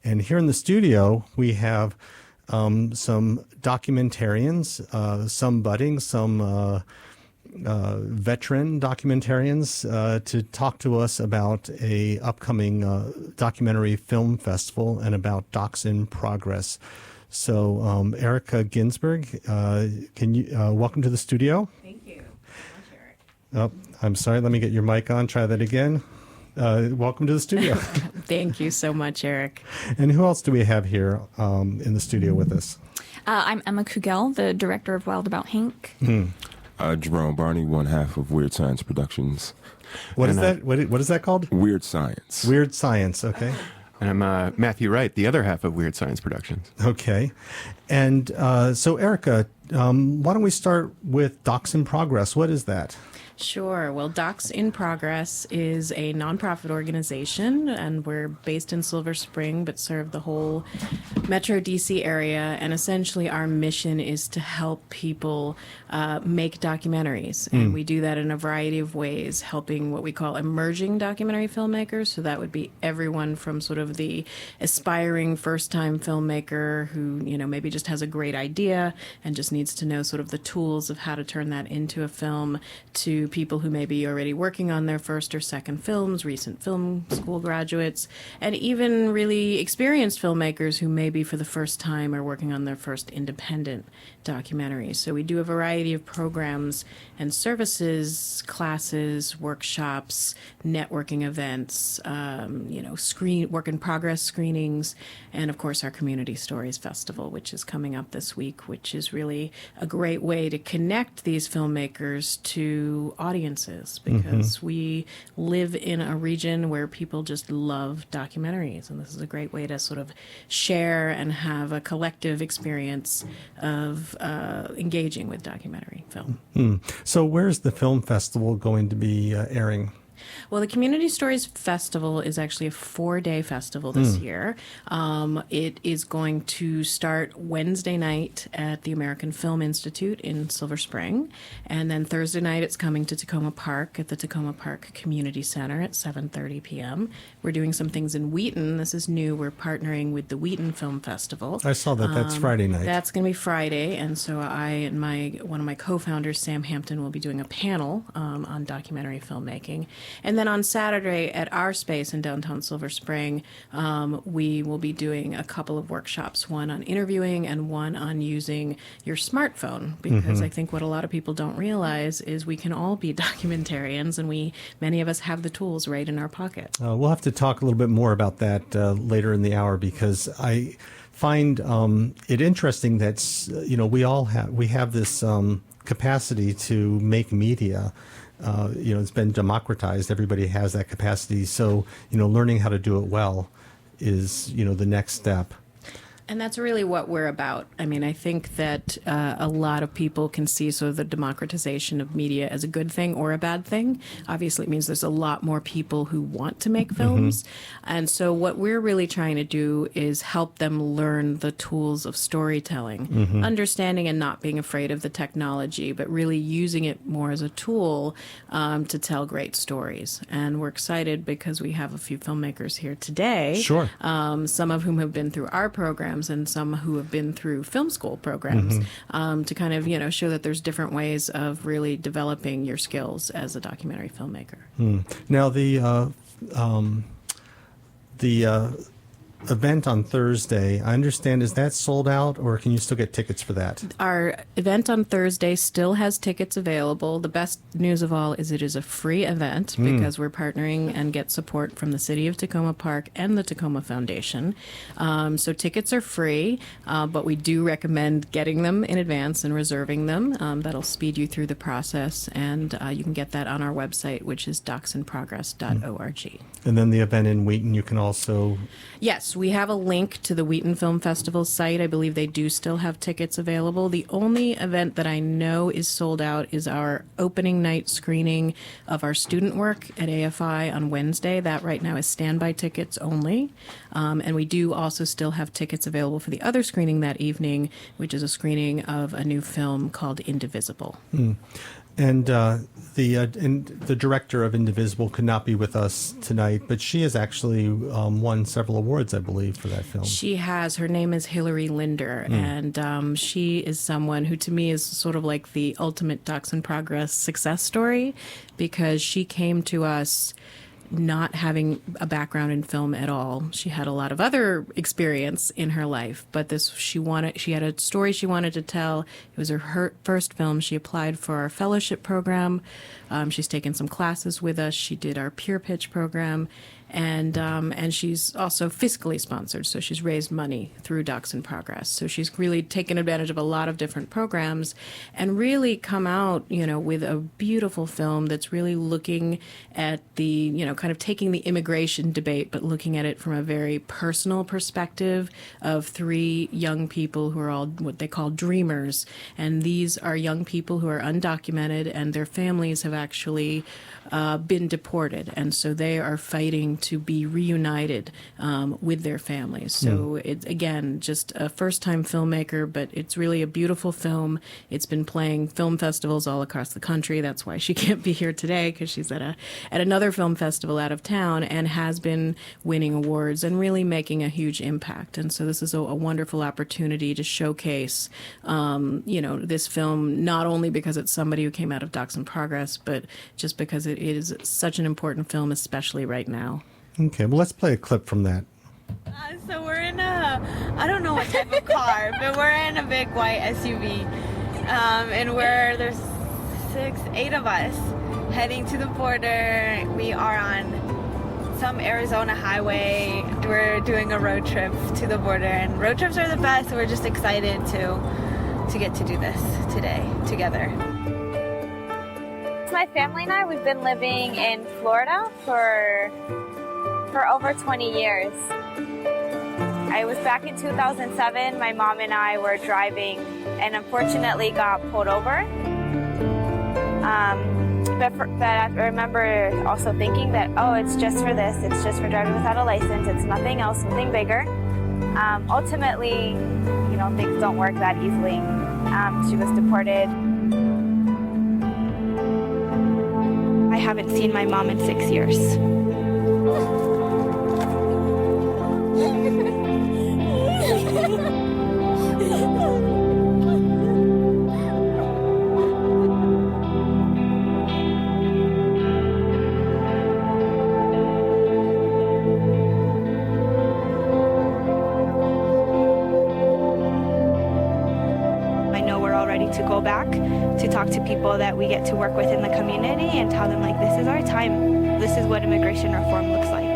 And here in the studio, we have some documentarians, some budding, some veteran documentarians to talk to us about a upcoming documentary film festival and about Docs in Progress. So, Erica Ginsberg, can you welcome to the studio? Thank you so much, Eric. Oh, I'm sorry. Let me get your mic on. Try that again. Welcome to the studio. Thank you so much, Eric. And who else do we have here in the studio with us? I'm Emma Kouguell, the director of Wild About Hank. Jerome Barney, one half of Weird Science Productions. What is that? What is that called? Weird Science. Weird Science. Okay. And I'm Matthew Wright, the other half of Weird Science Productions. Okay. And so, Erica, why don't we start with Docs in Progress? What is that? Sure. Well, Docs in Progress is a nonprofit organization, and we're based in Silver Spring, but serve the whole Metro DC area. And essentially, our mission is to help people make documentaries. And we do that in a variety of ways, helping what we call emerging documentary filmmakers. So that would be everyone from sort of the aspiring first-time filmmaker who, maybe just has a great idea and just needs to know sort of the tools of how to turn that into a film, to people who may be already working on their first or second films, recent film school graduates, and even really experienced filmmakers who maybe for the first time are working on their first independent documentaries. So we do a variety of programs and services, classes, workshops, networking events, work in progress screenings, and of course our Community Stories Festival, which is coming up this week, which is really a great way to connect these filmmakers to audiences, because we live in a region where people just love documentaries, and this is a great way to sort of share and have a collective experience of engaging with documentary film. So where's the film festival going to be airing? Well, the Community Stories Festival is actually a 4-day festival this year. It is going to start Wednesday night at the American Film Institute in Silver Spring. And then Thursday night, it's coming to Takoma Park at the Takoma Park Community Center at 7:30 p.m. We're doing some things in Wheaton. This is new. We're partnering with the Wheaton Film Festival. I saw that. That's Friday night. That's going to be Friday. And so I and one of my co-founders, Sam Hampton, will be doing a panel on documentary filmmaking. And then on Saturday at our space in downtown Silver Spring, we will be doing a couple of workshops, one on interviewing and one on using your smartphone, because I think what a lot of people don't realize is we can all be documentarians, and many of us have the tools right in our pocket. We'll have to talk a little bit more about that later in the hour, because I find it interesting that we have this capacity to make media. It's been democratized. Everybody has that capacity. So, learning how to do it well is, the next step. And that's really what we're about. I mean, I think that a lot of people can see sort of the democratization of media as a good thing or a bad thing. Obviously, it means there's a lot more people who want to make films. And so what we're really trying to do is help them learn the tools of storytelling, understanding and not being afraid of the technology, but really using it more as a tool to tell great stories. And we're excited because we have a few filmmakers here today. Sure. Some of whom have been through our programs and some who have been through film school programs to kind of, show that there's different ways of really developing your skills as a documentary filmmaker. Now, the event on Thursday, I understand, is that sold out, or can you still get tickets for that? Our event on Thursday still has tickets available. The best news of all is it is a free event because we're partnering and get support from the City of Takoma Park and the Takoma Foundation. So tickets are free, but we do recommend getting them in advance and reserving them. That'll speed you through the process, and you can get that on our website, which is docsinprogress.org. And then the event in Wheaton, you can also... Yes, we have a link to the Wheaton Film Festival site. I believe they do still have tickets available. The only event that I know is sold out is our opening night screening of our student work at AFI on Wednesday. That right now is standby tickets only. And we do also still have tickets available for the other screening that evening, which is a screening of a new film called Indivisible. And the director of Indivisible could not be with us tonight, but she has actually won several awards, I believe, for that film. She has. Her name is Hilary Linder, and she is someone who, to me, is sort of like the ultimate Docs in Progress success story, because she came to us not having a background in film at all. She had a lot of other experience in her life, but she had a story she wanted to tell. It was her first film. She applied for our fellowship program. She's taken some classes with us. She did our peer pitch program, and she's also fiscally sponsored. So she's raised money through Docs in Progress. So she's really taken advantage of a lot of different programs and really come out, with a beautiful film that's really looking at the, kind of taking the immigration debate, but looking at it from a very personal perspective of three young people who are all what they call dreamers. And these are young people who are undocumented, and their families have actually been deported. And so they are fighting to be reunited with their families. So it's, again, just a first-time filmmaker, but it's really a beautiful film. It's been playing film festivals all across the country. That's why she can't be here today, because she's at another film festival out of town, and has been winning awards and really making a huge impact. And so this is a wonderful opportunity to showcase, this film, not only because it's somebody who came out of Docs in Progress, but just because it is such an important film, especially right now. Okay, well, let's play a clip from that. So we're in I don't know what type of car, but we're in a big white SUV. And there's 8 of us heading to the border. We are on some Arizona highway. We're doing a road trip to the border, and road trips are the best. So we're just excited to get to do this today together. My family and I, we've been living in Florida for over 20 years. I was back in 2007. My mom and I were driving and unfortunately got pulled over. But I remember also thinking that, it's just for this. It's just for driving without a license. It's nothing else, nothing bigger. Ultimately, things don't work that easily. She was deported. I haven't seen my mom in 6 years. I know we're all ready to go back to talk to people that we get to work with in the community and tell them, this is our time. This is what immigration reform looks like.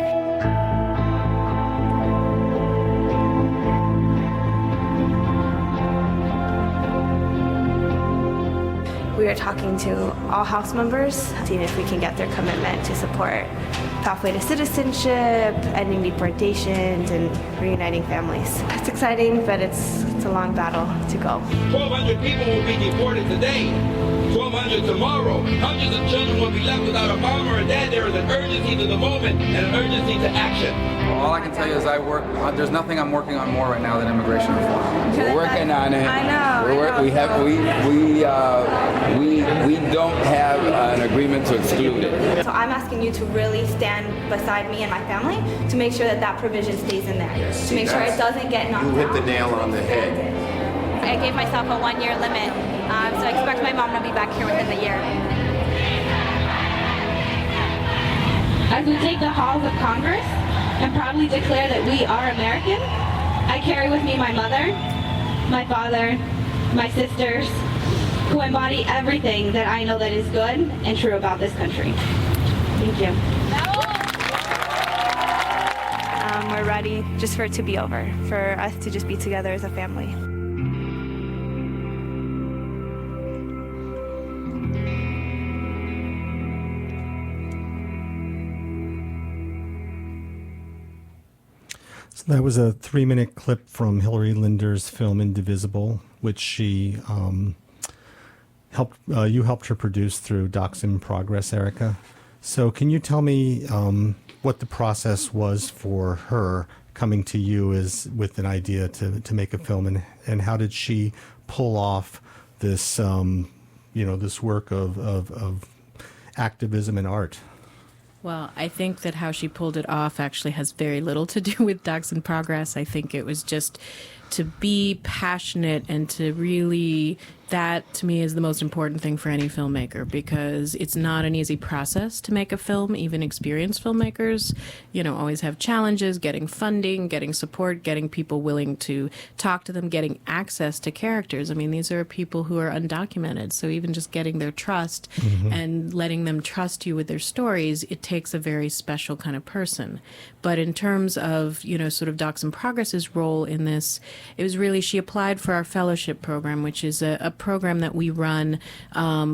We are talking to all House members, seeing if we can get their commitment to support pathway to citizenship, ending deportations, and reuniting families. It's exciting, but it's a long battle to go. 1,200 people will be deported today, 1,200 tomorrow. Hundreds of children will be left without a mom or a dad. There is an urgency to the moment and an urgency to action. Well, all I can tell you is there's nothing I'm working on more right now than immigration reform. We're working on it. I know. We don't have an agreement to exclude it. So I'm asking you to really stand beside me and my family to make sure that provision stays in there. To make sure it doesn't get knocked out. You hit the nail on the head. I gave myself a 1-year limit, so I expect my mom to be back here within the year. As we take the halls of Congress and proudly declare that we are American, I carry with me my mother, my father, my sisters, who embody everything that I know that is good and true about this country. Thank you. We're ready just for it to be over, for us to just be together as a family. So that was a 3-minute clip from Hilary Linder's film Indivisible, which she helped her produce through Docs in Progress, Erica. So can you tell me what the process was for her coming to you with an idea to make a film, and how did she pull off this this work of activism and art? Well, I think that how she pulled it off actually has very little to do with Docs in Progress. I think it was just to be passionate and to really, that to me is the most important thing for any filmmaker, because it's not an easy process to make a film. Even experienced filmmakers, always have challenges getting funding, getting support, getting people willing to talk to them, getting access to characters. I mean, these are people who are undocumented. So even just getting their trust and letting them trust you with their stories, it takes a very special kind of person. But in terms of, sort of Docs in Progress's role in this, it was really, she applied for our fellowship program, which is a program that we run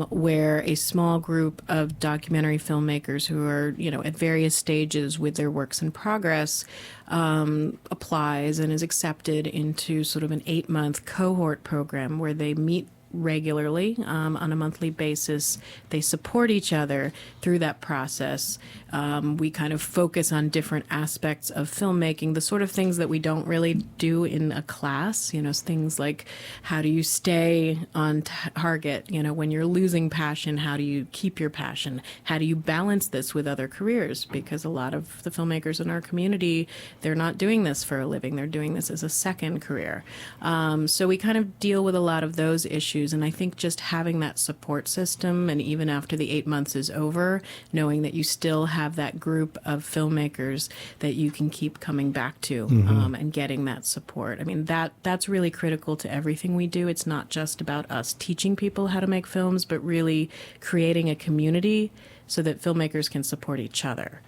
where a small group of documentary filmmakers who are, at various stages with their works in progress applies and is accepted into sort of an 8-month cohort program where they meet regularly on a monthly basis. They support each other through that process. We kind of focus on different aspects of filmmaking, the sort of things that we don't really do in a class, things like how do you stay on target, when you're losing passion, how do you keep your passion? How do you balance this with other careers? Because a lot of the filmmakers in our community, they're not doing this for a living. They're doing this as a second career. So we kind of deal with a lot of those issues. And I think just having that support system, and even after the 8 months is over, knowing that you still have that group of filmmakers that you can keep coming back to and getting that support. I mean, that's really critical to everything we do. It's not just about us teaching people how to make films, but really creating a community so that filmmakers can support each other.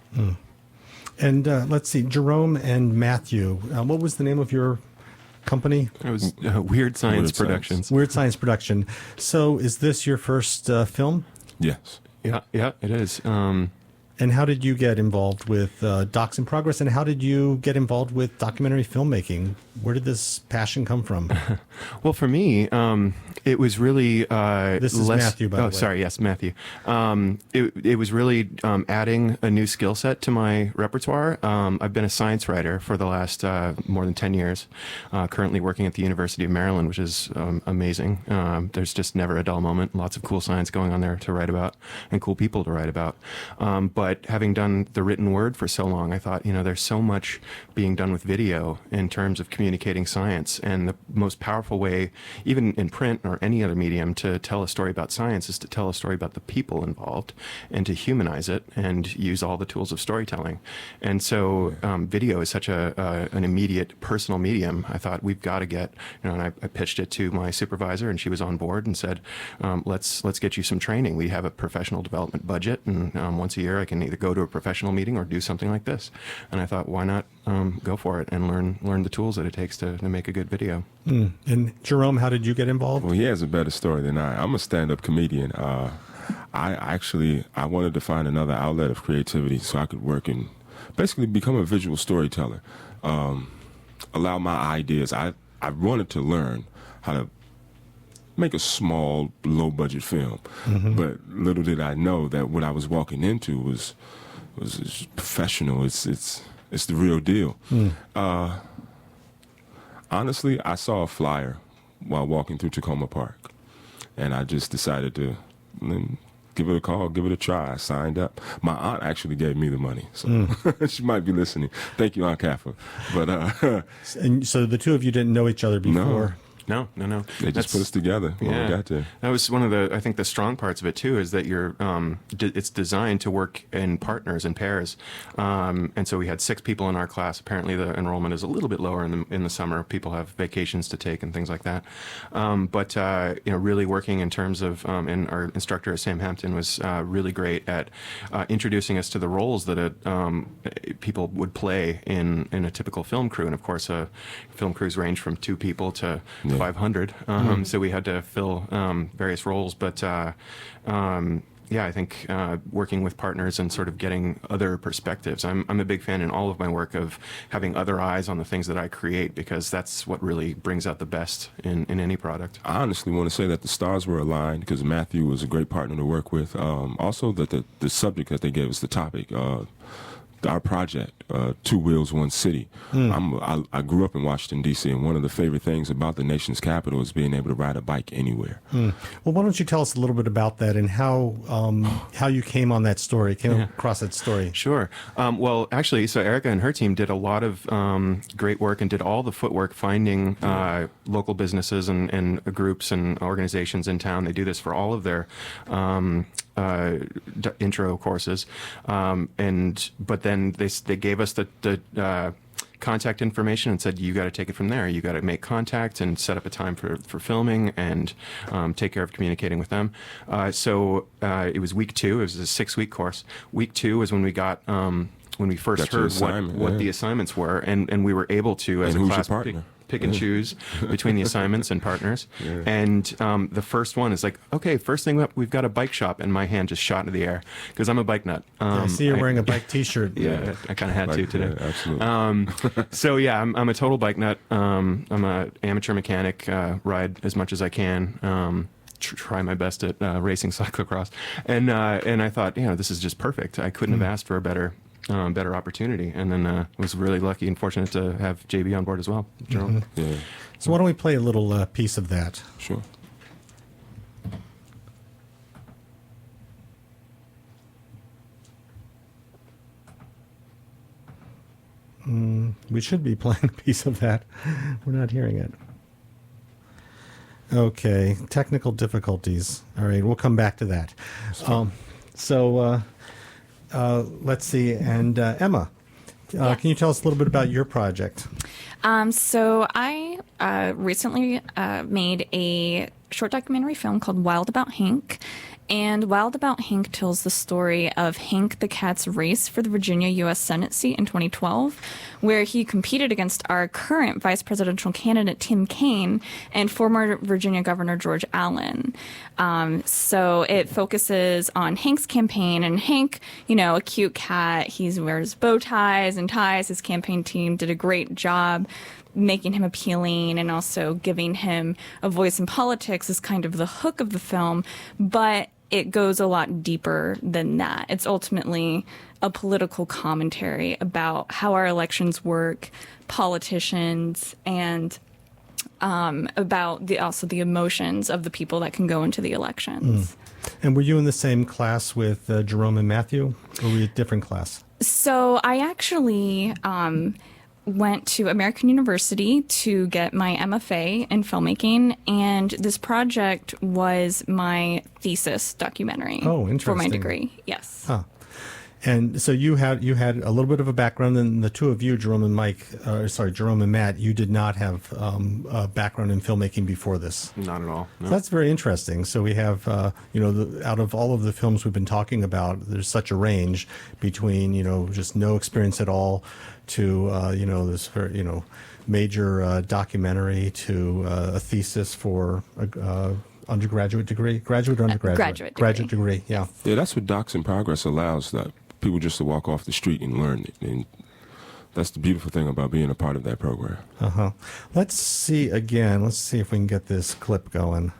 And let's see, Jerome and Matthew, what was the name of your company? It was Weird Science Productions. Weird Science Production. So is this your first film? Yes. Yeah, it is. And how did you get involved with Docs in Progress, and how did you get involved with documentary filmmaking? Where did this passion come from? Well, for me, it was really this is Matthew, by the way. Oh, sorry, yes, Matthew. It was really adding a new skill set to my repertoire. I've been a science writer for the last more than 10 years, currently working at the University of Maryland, which is amazing. There's just never a dull moment. Lots of cool science going on there to write about and cool people to write about. But having done the written word for so long, I thought, there's so much being done with video in terms of communicating science. And the most powerful way, even in print or any other medium, to tell a story about science is to tell a story about the people involved and to humanize it and use all the tools of storytelling. And so video is such an immediate personal medium. I thought we've got to get, and I pitched it to my supervisor, and she was on board and said, let's get you some training. We have a professional development budget, and once a year I can either go to a professional meeting or do something like this. And I thought, why not go for it and learn the tools that it takes to make a good video. And Jerome, how did you get involved? Well, he has a better story than I. I'm a stand-up comedian. I wanted to find another outlet of creativity so I could work and basically become a visual storyteller. Allow my ideas. I wanted to learn how to make a small, low-budget film. But little did I know that what I was walking into was professional. It's the real deal. Honestly, I saw a flyer while walking through Takoma Park, and I just decided to give it a call, give it a try. I signed up. My aunt actually gave me the money, so she might be listening. Thank you, Aunt Kaffa. But and so the two of you didn't know each other before? No. They just put us together when we got there. That was one of I think the strong parts of it too, is that it's designed to work in partners and pairs. And so we had 6 people in our class. Apparently the enrollment is a little bit lower in the summer. People have vacations to take and things like that. But really working in terms of, and our instructor, Sam Hampton, was really great at introducing us to the roles that people would play in a typical film crew. And of course, film crews range from 2 people to 500. So we had to fill various roles. But I think working with partners and sort of getting other perspectives. I'm a big fan in all of my work of having other eyes on the things that I create, because that's what really brings out the best in any product. I honestly want to say that the stars were aligned, because Matthew was a great partner to work with. Also, that the subject that they gave us, the topic, our project, Two Wheels, One City. I grew up in Washington, D.C., and one of the favorite things about the nation's capital is being able to ride a bike anywhere. Well, why don't you tell us a little bit about that and how you came on that story, across that story? Sure. Well, actually, so Erica and her team did a lot of great work and did all the footwork finding local businesses and groups and organizations in town. They do this for all of their intro courses, but then they gave us the contact information and said, you got to take it from there. You got to make contact and set up a time for filming and take care of communicating with them. So it was week 2. It was a 6-week course. Week 2 was when we got when we first heard what the assignments were, and we were able to, as a class, pick and choose between the assignments and partners. And the first one is like, okay, first thing up, we've got a bike shop, and my hand just shot into the air because I'm a bike nut. I see you're wearing a bike T-shirt. Yeah, I kind of had to today. Yeah, absolutely. So yeah, I'm a total bike nut. I'm an amateur mechanic. Ride as much as I can. Try my best at racing cyclocross, and I thought, this is just perfect. I couldn't have asked for a better opportunity, and then was really lucky and fortunate to have JB on board as well. Jerome. Yeah. So why don't we play a little piece of that? Sure. We should be playing a piece of that. We're not hearing it. Okay, technical difficulties. All right, we'll come back to that. Let's see. And Emma, can you tell us a little bit about your project? So I recently made a short documentary film called Wild About Hank. And Wild About Hank tells the story of Hank the cat's race for the Virginia U.S. Senate seat in 2012, where he competed against our current vice presidential candidate, Tim Kaine, and former Virginia Governor George Allen. So it focuses on Hank's campaign, and Hank, a cute cat, he wears bow ties and ties. His campaign team did a great job making him appealing and also giving him a voice in politics is kind of the hook of the film, but it goes a lot deeper than that. It's ultimately a political commentary about how our elections work, politicians, and about the emotions of the people that can go into the elections. And were you in the same class with Jerome and Matthew, or were you a different class? So I actually went to American University to get my MFA in filmmaking, and this project was my thesis documentary for my degree. Yes. Huh. And so you had a little bit of a background, and the two of you, Jerome and Matt, you did not have a background in filmmaking before this. Not at all. No. So that's very interesting. So we have, out of all of the films we've been talking about, there's such a range between, just no experience at all to, this very, major documentary to a thesis for a undergraduate degree, graduate or undergraduate? Graduate degree, yeah. Yeah, that's what Docs in Progress allows, that people just to walk off the street and learn it. And that's the beautiful thing about being a part of that program. Let's see again. Let's see if we can get this clip going.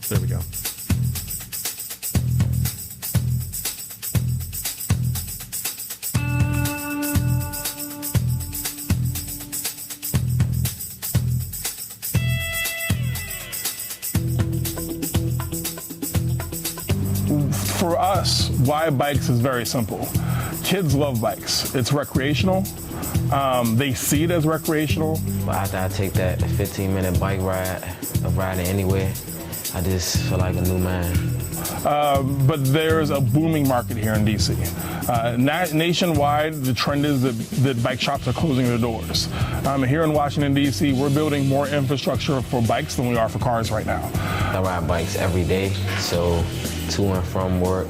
There we go. For us, why bikes is very simple. Kids love bikes. It's recreational. They see it as recreational. After I take that 15-minute bike ride of riding anywhere, I just feel like a new man. But there's a booming market here in DC. Nationwide, the trend is that bike shops are closing their doors. Here in Washington, DC, we're building more infrastructure for bikes than we are for cars right now. I ride bikes every day, so to and from work,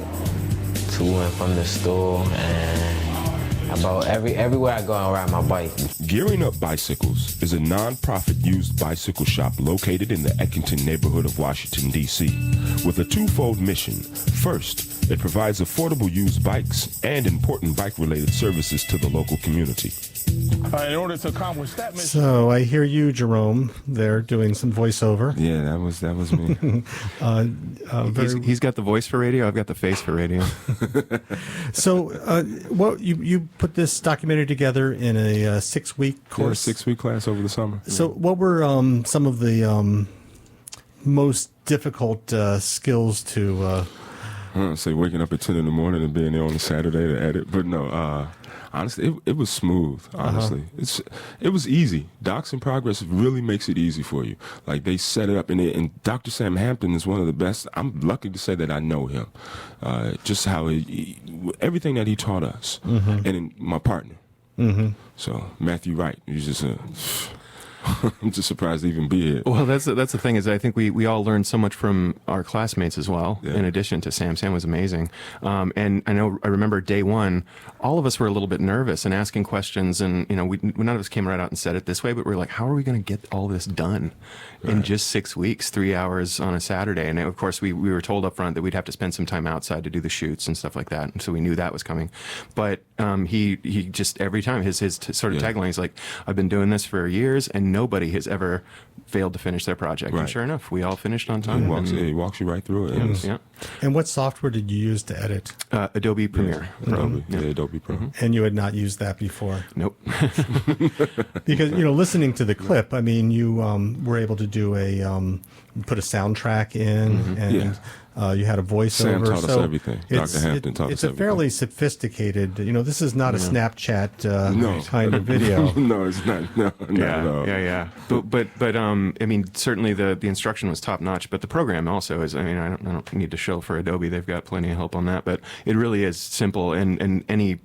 to and from the store, and about everywhere I go, I ride my bike. Gearing Up Bicycles is a non-profit used bicycle shop located in the Eckington neighborhood of Washington, D.C., with a twofold mission. First, it provides affordable used bikes and important bike-related services to the local community. In order to accomplish that mission. So I hear you, Jerome, there doing some voiceover. Yeah, that was me. He's got the voice for radio. I've got the face for radio. So, what you put this documentary together in a 6-week course? Yeah, 6-week class over the summer. So, what were some of the most difficult skills to? Say waking up at 10 in the morning and being there on a Saturday to edit, but no. Honestly, it was smooth. Honestly, it was easy. Docs in Progress really makes it easy for you. Like they set it up, and Dr. Sam Hampton is one of the best. I'm lucky to say that I know him. Just how everything that he taught us, and my partner. So Matthew Wright, he's just a. I'm just surprised to even be here. Well, that's the thing is I think we all learned so much from our classmates as well. Yeah. In addition to Sam, Sam was amazing. And I remember day one, all of us were a little bit nervous and asking questions, and none of us came right out and said it this way, but we were like, how are we going to get all this done in just 6 weeks, 3 hours on a Saturday? And of course, we were told up front that we'd have to spend some time outside to do the shoots and stuff like that, and so we knew that was coming. But he just every time his sort of tagline is like, I've been doing this for years, and nobody has ever failed to finish their project. Right. And sure enough, we all finished on time. He walks you right through it. Yeah. And what software did you use to edit? Adobe Premiere. Adobe Pro. And you had not used that before? Nope. Because, listening to the clip, I mean, you were able to do put a soundtrack in, and you had a voiceover. Sam taught us everything. Dr. Hampton taught us everything. It's a fairly sophisticated, this is not a Snapchat kind of video. No, it's not. No, not at all. Yeah. But I mean, certainly the instruction was top notch, but the program also is, I mean, I don't need to show for Adobe. They've got plenty of help on that, but it really is simple, and any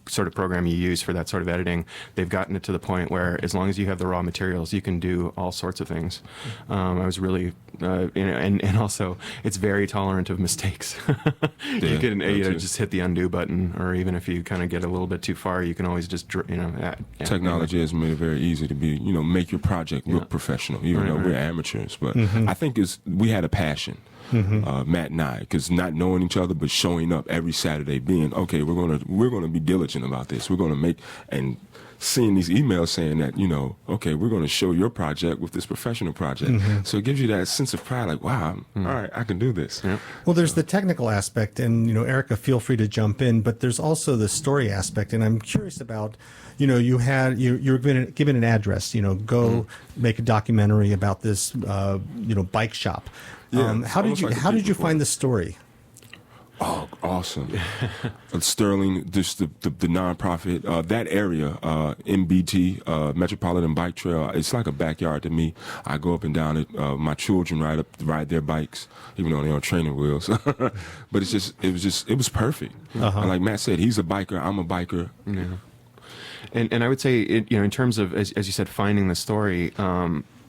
sort of program you use for that sort of editing, they've gotten it to the point where as long as you have the raw materials, you can do all sorts of things. I was really, and also it's very tolerant of mistakes. You can just hit the undo button, or even if you kind of get a little bit too far, you can always just technology has made it very easy to be make your project look professional, even though we're amateurs. But I think we had a passion. Matt and I, because not knowing each other, but showing up every Saturday, being okay, we're gonna be diligent about this. We're gonna make, and seeing these emails saying that okay, we're gonna show your project with this professional project. So it gives you that sense of pride, like wow, all right, I can do this. Yeah. Well, there's the technical aspect, and Erica, feel free to jump in, but there's also the story aspect, and I'm curious about. You were given an address. Go make a documentary about this. Bike shop. Yeah, how did you find the story? Oh, awesome! Sterling, just the nonprofit, that area, MBT, Metropolitan Bike Trail. It's like a backyard to me. I go up and down it. My children ride their bikes, even though they're on training wheels. But it was perfect. And like Matt said, he's a biker. I'm a biker. Yeah. And I would say, in terms of, as you said, finding the story,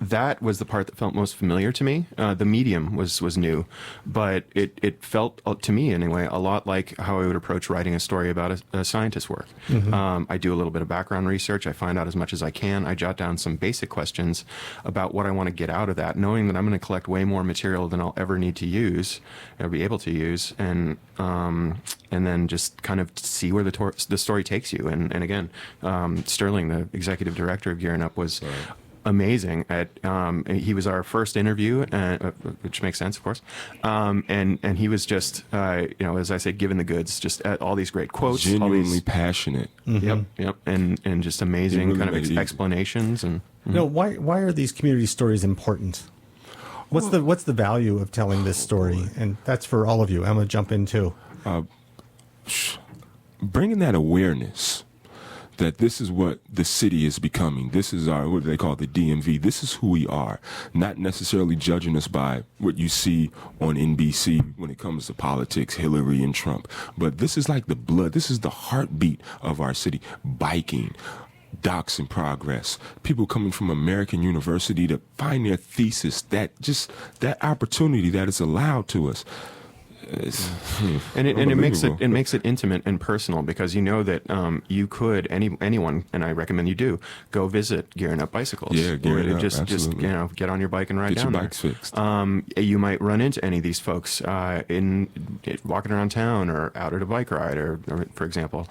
that was the part that felt most familiar to me. The medium was new, but it felt, to me anyway, a lot like how I would approach writing a story about a scientist's work. I do a little bit of background research. I find out as much as I can. I jot down some basic questions about what I want to get out of that, knowing that I'm going to collect way more material than I'll ever need to use, or be able to use, and then just kind of see where the story takes you. And again, Sterling, the executive director of Gearing Up, was amazing at he was our first interview, which makes sense, of course, and he was just as I said, given the goods, just at all these great quotes, genuinely passionate. Yep, and just amazing really kind of explanations. And why are these community stories important? What's the value of telling this story? And that's for all of you. I'm gonna jump in too. Bringing that awareness that this is what the city is becoming. This is what they call the DMV. This is who we are. Not necessarily judging us by what you see on NBC when it comes to politics, Hillary and Trump. But this is like the blood. This is the heartbeat of our city. Biking, Docs in Progress, people coming from American University to find their thesis, that opportunity that is allowed to us. And it makes it intimate and personal, because you know that you could anyone, and I recommend you do, go visit Gearing Up Bicycles. Yeah, Gearing Up, just absolutely. Get on your bike and ride Get down your there. bikes fixed. You might run into any of these folks in walking around town or out at a bike ride, or for example.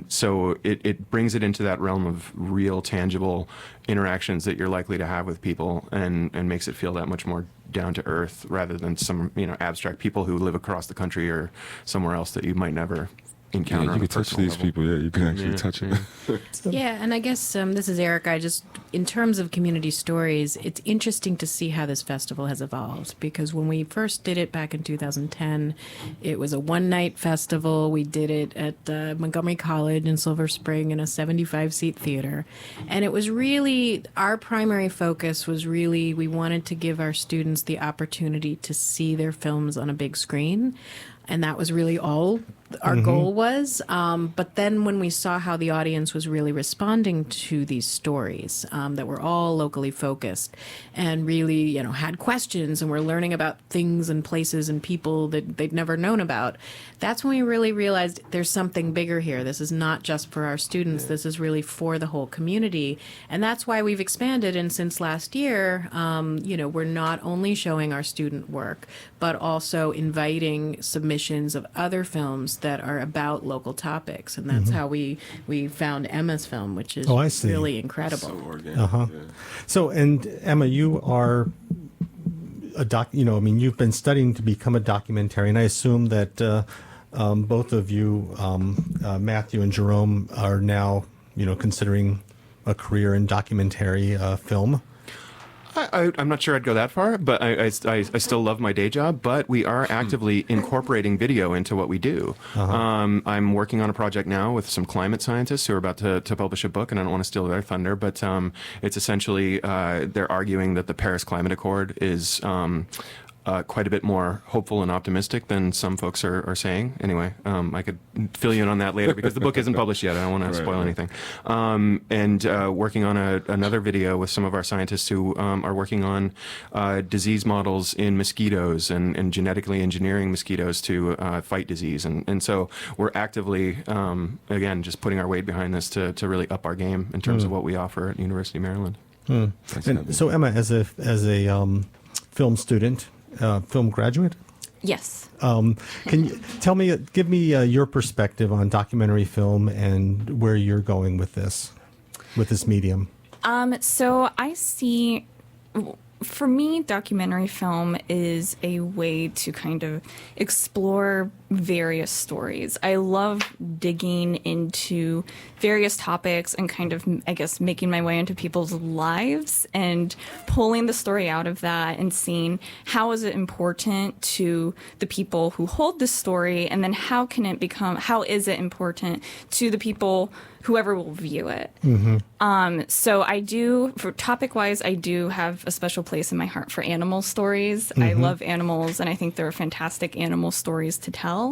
So it brings it into that realm of real, tangible interactions that you're likely to have with people, and makes it feel that much more down to earth, rather than some abstract people who live across the country or somewhere else that you might never encounter. Yeah, you can touch these level. people. Yeah, you can actually touch them. Yeah, and I guess this is Erica. In terms of community stories, it's interesting to see how this festival has evolved, because when we first did it back in 2010, it was a one-night festival. We did it at Montgomery College in Silver Spring in a 75-seat theater. And it was really, our primary focus was really, we wanted to give our students the opportunity to see their films on a big screen. And that was really all our goal was. But then when we saw how the audience was really responding to these stories that were all locally focused and really, had questions and were learning about things and places and people that they'd never known about, that's when we really realized there's something bigger here. This is not just for our students. This is really for the whole community. And that's why we've expanded. And since last year, we're not only showing our student work, but also inviting submissions of other films that are about local topics. And that's how we found Emma's film, which is really incredible. So organic. Yeah. So, and Emma, you are you've been studying to become a documentarian. I assume that both of you, Matthew and Jerome, are now, considering a career in documentary film. I'm not sure I'd go that far, but I still love my day job. But we are actively incorporating video into what we do. I'm working on a project now with some climate scientists who are about to publish a book, and I don't want to steal their thunder, but it's essentially they're arguing that the Paris Climate Accord is quite a bit more hopeful and optimistic than some folks are saying. Anyway, I could fill you in on that later, because the book isn't published yet. I don't want to spoil anything. And working on another video with some of our scientists who are working on disease models in mosquitoes and genetically engineering mosquitoes to fight disease. And so we're actively, again, just putting our weight behind this to really up our game in terms of what we offer at University of Maryland. And so, Emma, as a film student, film graduate? Yes. Can you give me your perspective on documentary film and where you're going with this medium? So I see, for me, documentary film is a way to kind of explore various stories. I love digging into various topics and kind of, I guess, making my way into people's lives and pulling the story out of that and seeing how is it important to the people who hold this story, and then how is it important to the people, whoever will view it. So I do, for topic-wise, I do have a special place in my heart for animal stories. I love animals, and I think there are fantastic animal stories to tell.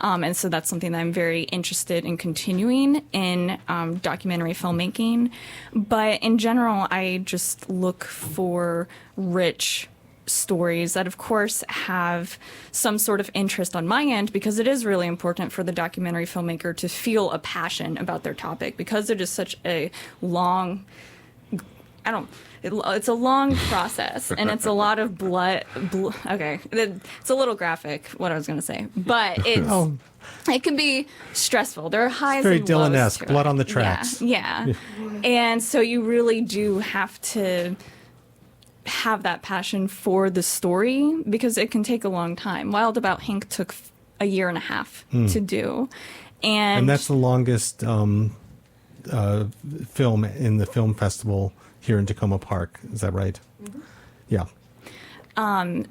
And so that's something that I'm very interested in continuing in documentary filmmaking. But in general, I just look for rich stories that, of course, have some sort of interest on my end, because it is really important for the documentary filmmaker to feel a passion about their topic, because it is such a long, it's a long process, and it's a lot of blood. Okay, it's a little graphic, what I was going to say, but it's it can be stressful. There are highs very and lows. Dylan-esque, blood on the tracks. Yeah. And so you really do have to have that passion for the story, because it can take a long time. Wild About Hank took a year and a half to do. And that's the longest film in the film festival here in Takoma Park. Is that right? Yeah.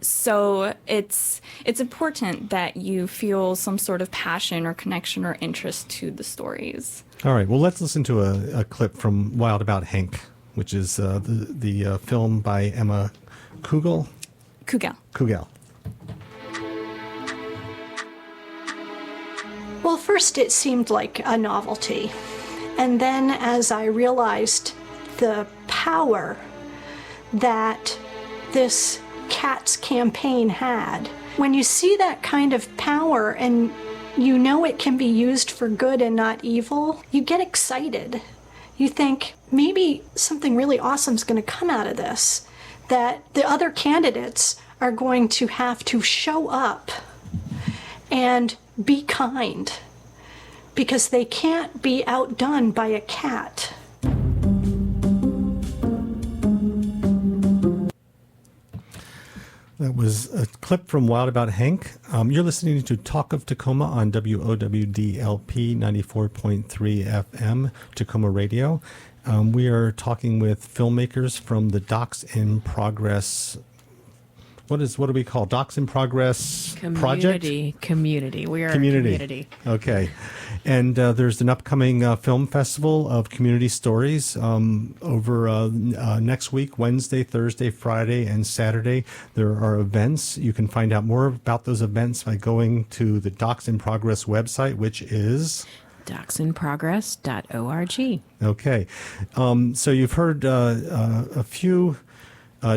So it's important that you feel some sort of passion or connection or interest to the stories. All right. Well, let's listen to a clip from Wild About Hank, which is the film by Emma Kouguell. Kouguell. Well, first it seemed like a novelty. And then as I realized the power that this cats campaign had when you see that kind of power and you know it can be used for good and not evil, you get excited. You think maybe something really awesome is going to come out of this, that the other candidates are going to have to show up and be kind because they can't be outdone by a cat. That was a clip from Wild About Hank. You're listening to Talk of Takoma on WOWDLP 94.3 FM, Takoma Radio. We are talking with filmmakers from the Docs in Progress. What do we call Docs in Progress project? Community. We are a community. Okay. And there's an upcoming film festival of community stories over next week, Wednesday, Thursday, Friday, and Saturday. There are events. You can find out more about those events by going to the Docs in Progress website, which is docsinprogress.org. Okay. So you've heard a few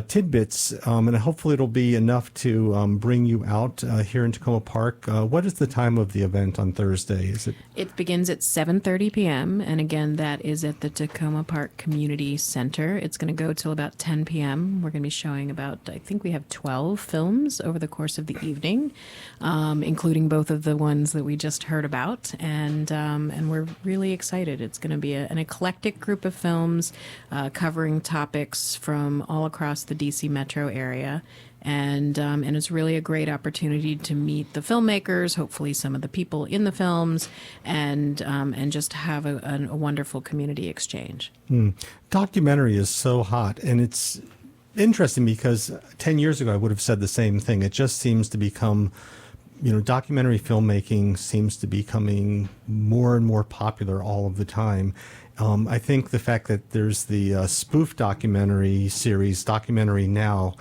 tidbits, and hopefully it'll be enough to bring you out here in Takoma Park. What is the time of the event on Thursday? It begins at 7:30 p.m., and again, that is at the Takoma Park Community Center. It's going to go till about 10 p.m. We're going to be showing about, I think we have 12 films over the course of the evening, including both of the ones that we just heard about, and we're really excited. It's going to be an eclectic group of films covering topics from all across the DC metro area, and it's really a great opportunity to meet the filmmakers, hopefully some of the people in the films, and just have a wonderful community exchange. Documentary is so hot, and it's interesting because 10 years ago I would have said the same thing. It just seems to become, documentary filmmaking seems to be becoming more and more popular all of the time. I think the fact that there's the spoof documentary series, Documentary Now,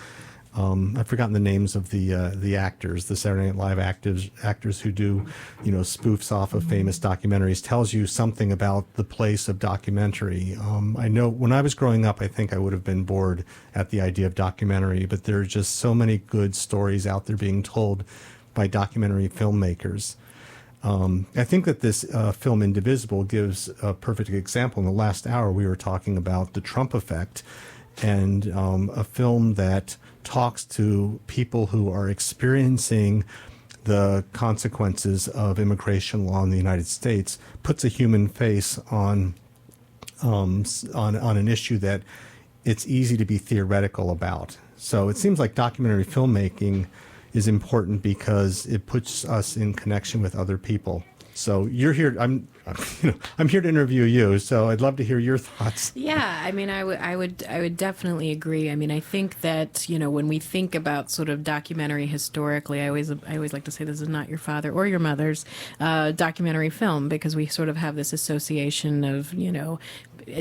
I've forgotten the names of the actors, the Saturday Night Live actors who do, spoofs off of famous documentaries, tells you something about the place of documentary. I know when I was growing up, I think I would have been bored at the idea of documentary, but there are just so many good stories out there being told by documentary filmmakers. I think that this film Indivisible gives a perfect example. In the last hour, we were talking about the Trump effect, and a film that talks to people who are experiencing the consequences of immigration law in the United States, puts a human face on an issue that it's easy to be theoretical about. So it seems like documentary filmmaking is important because it puts us in connection with other people. So you're here. I'm here to interview you. So I'd love to hear your thoughts. Yeah, I mean, I would definitely agree. I mean, I think that when we think about sort of documentary historically, I always like to say this is not your father or your mother's documentary film, because we sort of have this association of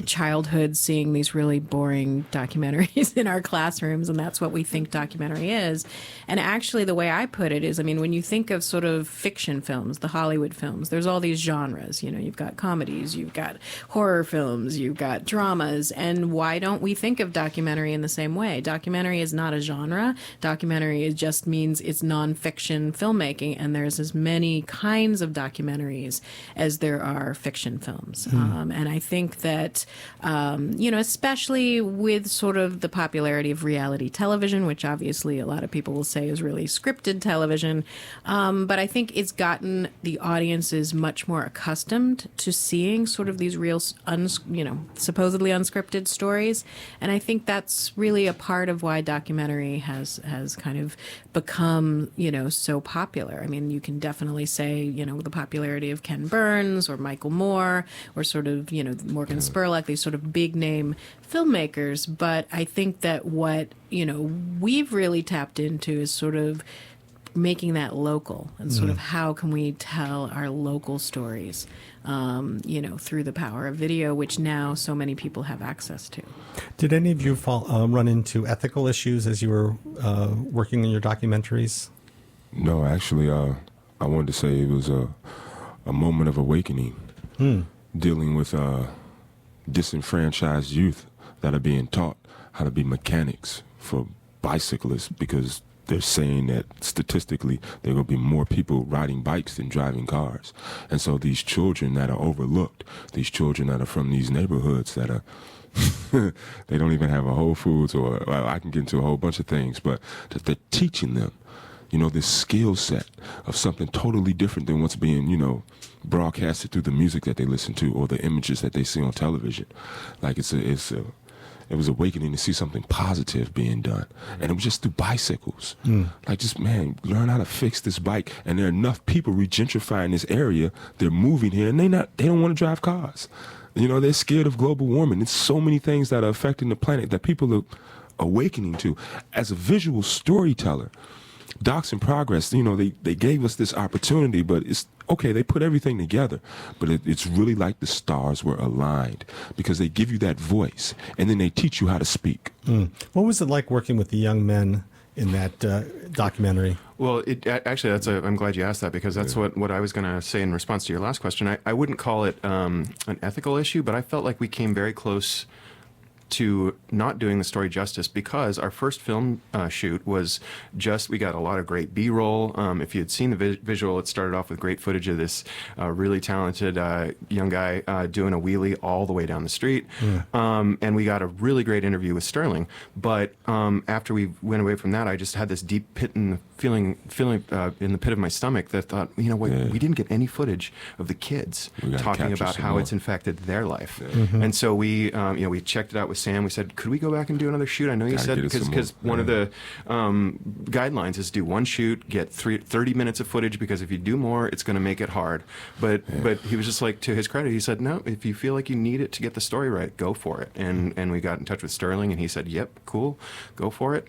childhood seeing these really boring documentaries in our classrooms, and that's what we think documentary is. And actually, the way I put it is, I mean, when you think of sort of fiction films, the Hollywood films, there's all these genres. You've got comedies, you've got horror films, you've got dramas, and why don't we think of documentary in the same way? Documentary is not a genre. Documentary just means it's nonfiction filmmaking, and there's as many kinds of documentaries as there are fiction films. And I think that especially with sort of the popularity of reality television, which obviously a lot of people will say is really scripted television, but I think it's gotten the audiences much more accustomed to seeing sort of these real, supposedly unscripted stories, and I think that's really a part of why documentary has kind of become so popular. I mean, you can definitely say the popularity of Ken Burns or Michael Moore or sort of Morgan Spurlock, these sort of big name filmmakers, but I think that what we've really tapped into is sort of making that local, and sort of how can we tell our local stories through the power of video, which now so many people have access to. Did any of you run into ethical issues as you were working on your documentaries? No, actually, I wanted to say it was a moment of awakening, dealing with disenfranchised youth that are being taught how to be mechanics for bicyclists because they're saying that statistically there are going to be more people riding bikes than driving cars. And so these children that are overlooked, these children that are from these neighborhoods that are they don't even have a Whole Foods, or well, I can get into a whole bunch of things, but that they're teaching them, this skill set of something totally different than what's being, broadcasted through the music that they listen to or the images that they see on television. Like it was awakening to see something positive being done. And it was just through bicycles. Like, just, man, learn how to fix this bike. And there are enough people regentrifying this area. They're moving here, and they don't want to drive cars. They're scared of global warming. It's so many things that are affecting the planet that people are awakening to. As a visual storyteller, Docs in Progress, they gave us this opportunity, but it's okay, they put everything together, but it's really like the stars were aligned, because they give you that voice, and then they teach you how to speak. What was it like working with the young men in that documentary? Well, actually, I'm glad you asked that, because that's what I was going to say in response to your last question. I wouldn't call it an ethical issue, but I felt like we came very close to not doing the story justice, because our first film shoot was we got a lot of great B-roll. If you had seen the visual, it started off with great footage of this really talented young guy doing a wheelie all the way down the street. And we got a really great interview with Sterling. But after we went away from that, I just had this deep pit in the feeling in the pit of my stomach that thought, we didn't get any footage of the kids talking about how it's infected their life. And so we checked it out with Sam. We said, could we go back and do another shoot? I know you said, because one of the guidelines is do one shoot, get 30 minutes of footage, because if you do more, it's going to make it hard. But he was just like, to his credit, he said, no, if you feel like you need it to get the story right, go for it. And we got in touch with Sterling, and he said, yep, cool, go for it.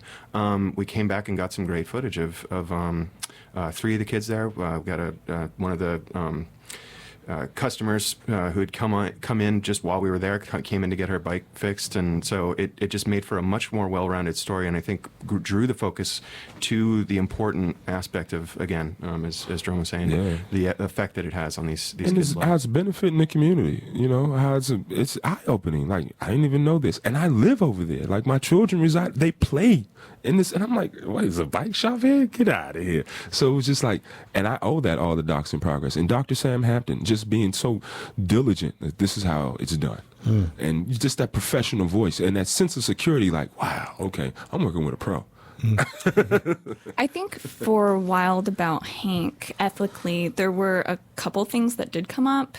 We came back and got some great footage of 3 of the kids there. We got one of the customers who had come in just while we were there, came in to get her bike fixed, and so it just made for a much more well-rounded story, and I think drew the focus to the important aspect of, again, as Jerome was saying, the effect that it has on these and kids' lives. How it's benefiting the community, how it's eye-opening. Like, I didn't even know this, and I live over there. Like, my children reside, they play in this, and I'm like, what, is a bike shop here? Get out of here. So it was just like, and I owe that all to Docs in Progress. And Dr. Sam Hampton just being so diligent that this is how it's done. And just that professional voice and that sense of security, like, wow, okay, I'm working with a pro. I think for Wild About Hank, ethically, there were a couple things that did come up.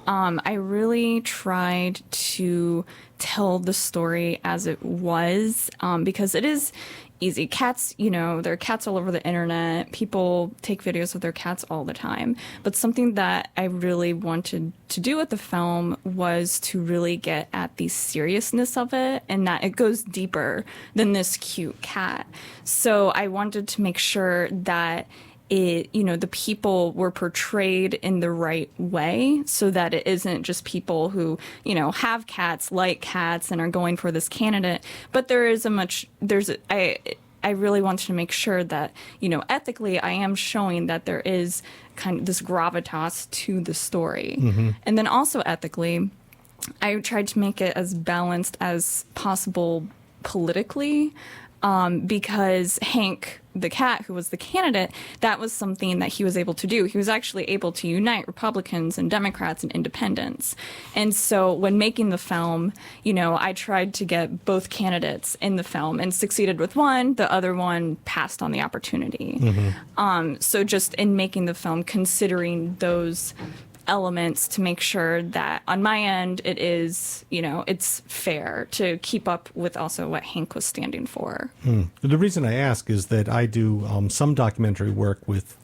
I really tried to tell the story as it was, because it is easy. Cats, there are cats all over the internet. People take videos of their cats all the time. But something that I really wanted to do with the film was to really get at the seriousness of it, and that it goes deeper than this cute cat. So I wanted to make sure that the people were portrayed in the right way, so that it isn't just people who, have cats, like cats, and are going for this candidate. But I really wanted to make sure that, ethically, I am showing that there is kind of this gravitas to the story. And then also ethically, I tried to make it as balanced as possible politically, because Hank, the cat who was the candidate, that was something that he was able to do. He was actually able to unite Republicans and Democrats and independents. And so when making the film, I tried to get both candidates in the film and succeeded with one. The other one passed on the opportunity. So just in making the film, considering those elements to make sure that on my end it is, it's fair to keep up with also what Hank was standing for. The reason I ask is that I do some documentary work with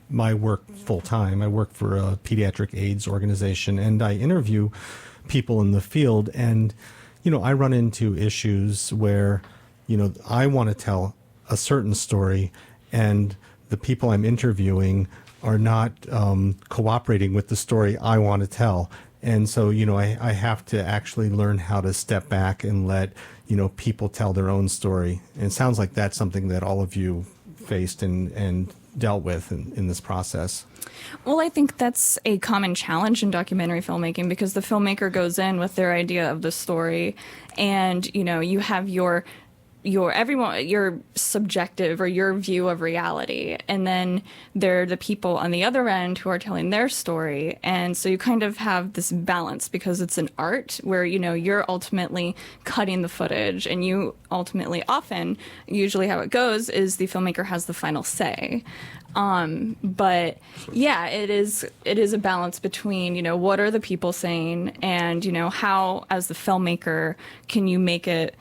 my work full time. I work for a pediatric AIDS organization, and I interview people in the field, and I run into issues where I want to tell a certain story, and the people I'm interviewing are not cooperating with the story I want to tell. And so, I have to actually learn how to step back and let, people tell their own story. And it sounds like that's something that all of you faced and dealt with in this process. Well, I think that's a common challenge in documentary filmmaking, because the filmmaker goes in with their idea of the story, and, you have your your subjective or your view of reality, and then there are the people on the other end who are telling their story, and so you kind of have this balance because it's an art where you're ultimately cutting the footage, and you ultimately usually how it goes is the filmmaker has the final say. But yeah, it is a balance between, what are the people saying and, how as the filmmaker can you make it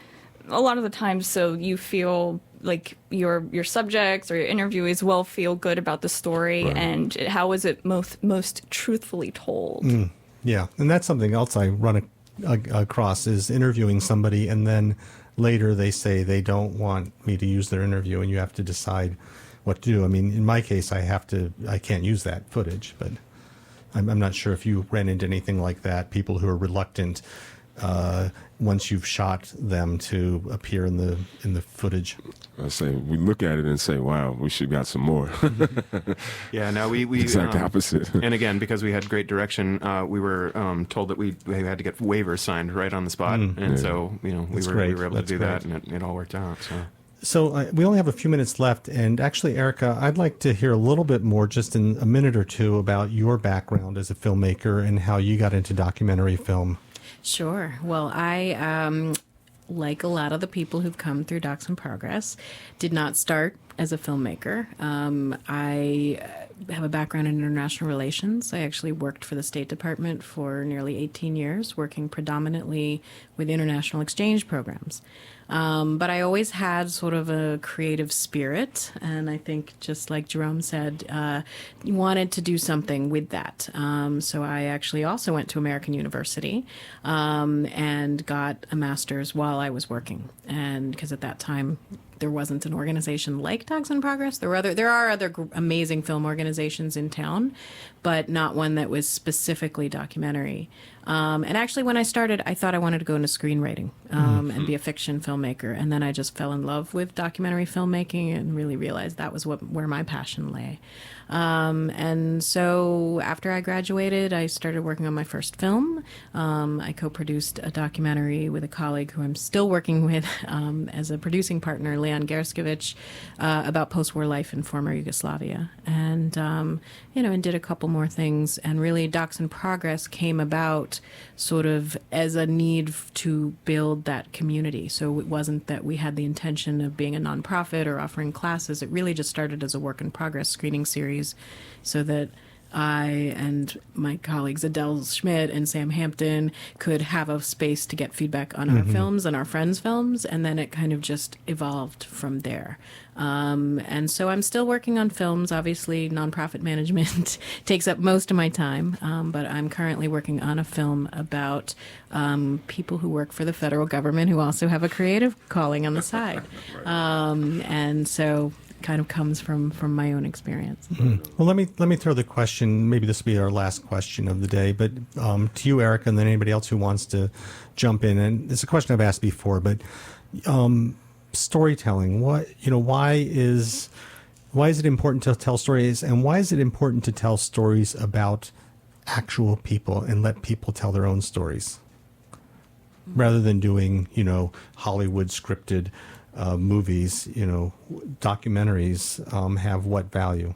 a lot of the times so you feel like your subjects or your interviewees will feel good about the story, right, and how is it most truthfully told. Yeah, and that's something else I run across is interviewing somebody and then later they say they don't want me to use their interview and you have to decide what to do. I mean, in my case, I can't use that footage, but I'm not sure if you ran into anything like that, people who are reluctant once you've shot them to appear in the footage. I say we look at it and say, "Wow, we should got some more." Yeah, no, we exact opposite. And again, because we had great direction, we were told that we had to get waivers signed right on the spot, and so we were able to do that, and it all worked out. So we only have a few minutes left, and actually, Erica, I'd like to hear a little bit more, just in a minute or two, about your background as a filmmaker and how you got into documentary film. Sure. Well, I, like a lot of the people who've come through Docs in Progress, did not start as a filmmaker. I have a background in international relations. I actually worked for the State Department for nearly 18 years, working predominantly with international exchange programs. But I always had sort of a creative spirit, and I think just like Jerome said, wanted to do something with that. So I actually also went to American University and got a master's while I was working, and because at that time there wasn't an organization like Docs in Progress. There are other amazing film organizations in town, but not one that was specifically documentary. And actually, when I started, I thought I wanted to go into screenwriting and be a fiction filmmaker. And then I just fell in love with documentary filmmaking and really realized that was where my passion lay. And so after I graduated, I started working on my first film. I co-produced a documentary with a colleague who I'm still working with as a producing partner, Leon Gerskevich, about post-war life in former Yugoslavia. And, and did a couple more things. And really, Docs in Progress came about sort of as a need to build that community. So it wasn't that we had the intention of being a nonprofit or offering classes. It really just started as a work in progress screening series so that I and my colleagues Adele Schmidt and Sam Hampton could have a space to get feedback on our films and our friends' films, and then it kind of just evolved from there. And so I'm still working on films. Obviously, nonprofit management takes up most of my time, but I'm currently working on a film about people who work for the federal government who also have a creative calling on the side. And so kind of comes from my own experience. Well, let me throw the question. Maybe this will be our last question of the day, but to you, Erica, and then anybody else who wants to jump in. And it's a question I've asked before, but storytelling. Why is it important to tell stories, and why is it important to tell stories about actual people and let people tell their own stories rather than doing Hollywood scripted movies? Documentaries have what value?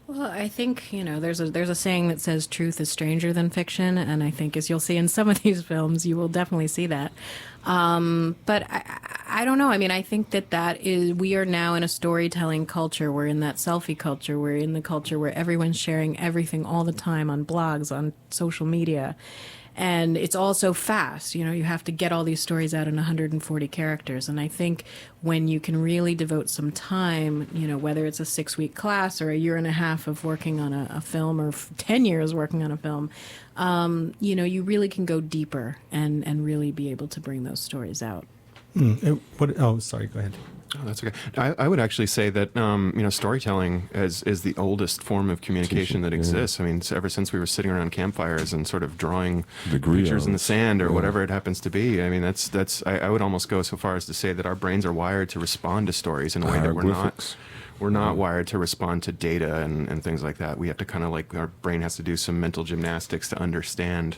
Well, I think, there's a saying that says truth is stranger than fiction, and I think as you'll see in some of these films, you will definitely see that. But I don't know. I mean, I think we are now in a storytelling culture. We're in that selfie culture. We're in the culture where everyone's sharing everything all the time on blogs, on social media. And it's all so fast. You have to get all these stories out in 140 characters. And I think when you can really devote some time, whether it's a 6-week class or a year and a half of working on a film or 10 years working on a film, you really can go deeper and really be able to bring those stories out. Sorry, go ahead. Oh, that's okay. I would actually say that storytelling is the oldest form of communication that exists. I mean, ever since we were sitting around campfires and sort of drawing pictures in the sand or whatever it happens to be. I mean, I would almost go so far as to say that our brains are wired to respond to stories in a way that We're not wired to respond to data and things like that. We have to kind of like, our brain has to do some mental gymnastics to understand,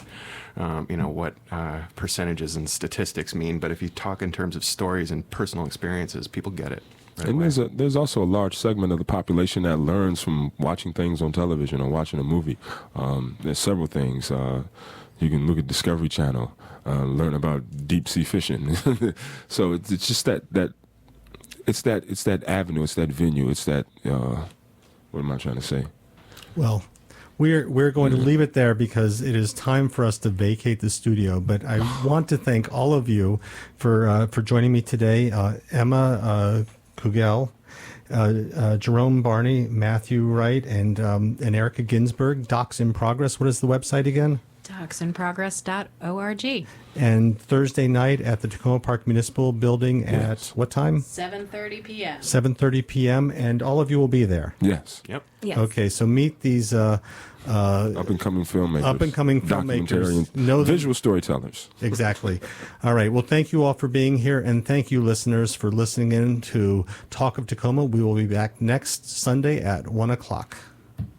what percentages and statistics mean. But if you talk in terms of stories and personal experiences, people get it. Right and away. there's also a large segment of the population that learns from watching things on television or watching a movie. There's several things. You can look at Discovery Channel, learn about deep sea fishing. So it's just that it's that avenue, it's that venue, it's that what am I trying to say? Well, we're going to leave it there because it is time for us to vacate the studio. But I want to thank all of you for joining me today. Emma Kouguell, Jerome Barney, Matthew Wright, and Erica Ginsberg. Docs in Progress. What is the website again? docsinprogress.org. And Thursday night at the Takoma Park Municipal Building at what time? 7:30 p.m. 7:30 p.m. And all of you will be there. Yes. Yep. Yes. Okay, so meet these up-and-coming filmmakers. Documentarians. Visual storytellers. Exactly. All right. Well, thank you all for being here, and thank you, listeners, for listening in to Talk of Takoma. We will be back next Sunday at 1 o'clock.